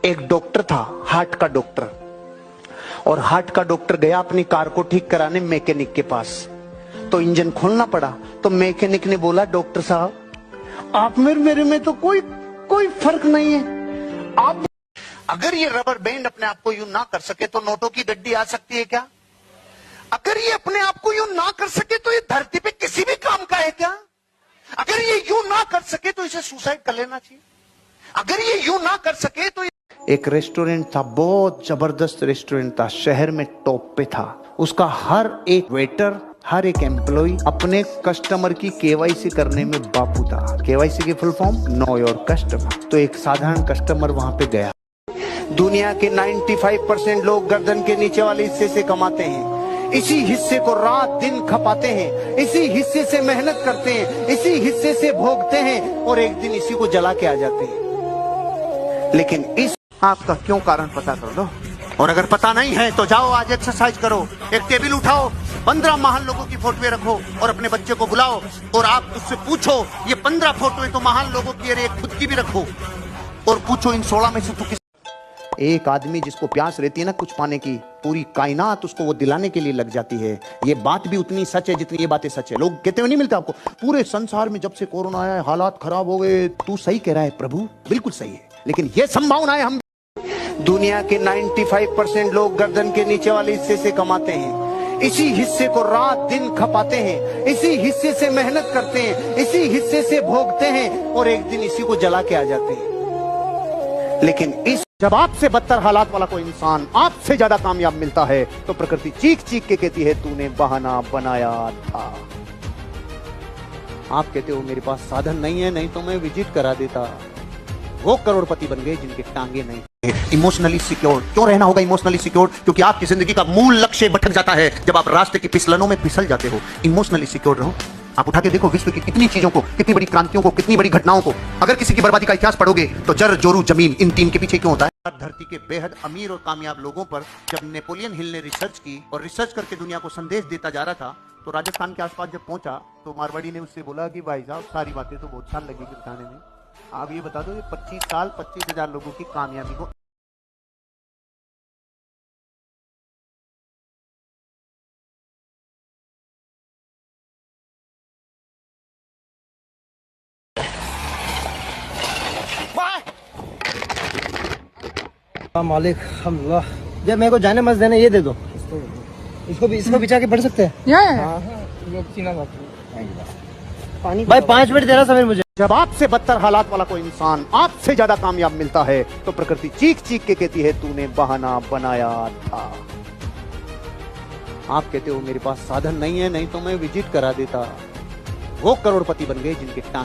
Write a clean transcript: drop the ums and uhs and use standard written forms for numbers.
एक डॉक्टर था, हार्ट का डॉक्टर, और हार्ट का डॉक्टर गया अपनी कार को ठीक कराने मैकेनिक के पास। तो इंजन खोलना पड़ा। तो मैकेनिक ने बोला, डॉक्टर साहब आप मेरे में तो कोई फर्क नहीं है। आप अगर ये रबर बैंड अपने आप को यूं ना कर सके तो नोटों की गड्डी आ सकती है क्या? अगर ये अपने आप को यूं ना कर सके तो ये धरती पे किसी भी काम का है क्या? अगर ये यूं ना कर सके तो इसे सुसाइड कर लेना चाहिए। अगर ये यूं ना कर सके तो एक रेस्टोरेंट था, बहुत जबरदस्त रेस्टोरेंट था, शहर में टॉप पे था। उसका हर एक वेटर, हर एक एम्प्लॉय अपने कस्टमर की केवाईसी करने में बापू था। केवाईसी की full form know your customer. तो एक साधारण कस्टमर वहां पे गया। दुनिया के 95% लोग गर्दन के नीचे वाले हिस्से से कमाते हैं, इसी हिस्से को रात दिन खपाते हैं, इसी हिस्से से मेहनत करते हैं, इसी हिस्से से भोगते हैं और एक दिन इसी को जला के आ जाते हैं। लेकिन इस आपका क्यों कारण पता कर लो, और अगर पता नहीं है तो जाओ आज एक्सरसाइज करो। एक टेबल उठाओ, 15 महान लोगों की फोटोएं रखो और अपने बच्चे को बुलाओ और आप उससे पूछो, ये 15 फोटोएं तो महान लोगों की, अरे खुद की भी रखो, और पूछो इन 16 में से तू किस। एक आदमी जिसको प्यास रहती है ना कुछ पाने की, पूरी कायनात उसको वो दिलाने के लिए लग जाती है। ये बात भी उतनी सच है जितनी ये बातें सच है। लोग कहते हुए नहीं मिलता आपको, पूरे संसार में जब से कोरोना आया है हालात खराब हो गए। तू सही कह रहा है प्रभु, बिल्कुल सही है, लेकिन ये संभावना है हम दुनिया के 95% लोग गर्दन के नीचे वाले हिस्से से कमाते हैं, इसी हिस्से को रात दिन खपाते हैं, इसी हिस्से से मेहनत करते हैं, इसी हिस्से से भोगते हैं और एक दिन इसी को जला के आ जाते हैं। लेकिन इस जब आपसे बदतर हालात वाला कोई इंसान आपसे ज्यादा कामयाब मिलता है तो प्रकृति चीख चीख के कहती है तूने बहाना बनाया था। आप कहते हो मेरे पास साधन नहीं है, नहीं तो मैं विजिट करा देता। वो करोड़पति बन गए जिनके टांगे नहीं। इमोशनली सिक्योर क्यों रहना होगा? इमोशनली सिक्योर क्योंकि आपकी जिंदगी का मूल लक्ष्य भटक जाता है जब आप रास्ते की फिसलनों में फिसल जाते हो। इमोशनली सिक्योर रहो। आप उठा के देखो विश्व की कितनी चीजों को, कितनी बड़ी क्रांतियों को, कितनी बड़ी घटनाओं को। अगर किसी की बर्बादी का इतिहास पढ़ोगे तो जर जोरू जमीन, इन तीन के पीछे क्यों होता है? धरती के बेहद अमीर और कामयाब लोगों पर जब नेपोलियन हिल ने रिसर्च की और रिसर्च करके दुनिया को संदेश देता जा रहा था, तो राजस्थान के आसपास जब पहुंचा तो मारवाड़ी ने उससे बोला कि भाई साहब सारी बातें तो बहुत साल लगेगी बताने में, आप ये बता दो 25 साल 25,000 लोगों की कामयाबी को। मालिक अल्लाह, जब मेरे को जाने मत देना, ये दे दो इसको बिछा के पढ़ सकते हैं। भाई 5 मिनट देना समीर मुझे। जब आपसे बदतर हालात वाला कोई इंसान आपसे ज्यादा कामयाब मिलता है तो प्रकृति चीख चीख के कहती है तूने बहाना बनाया था। आप कहते हो मेरे पास साधन नहीं है, नहीं तो मैं विजिट करा देता। वो करोड़पति बन गए जिनके टांग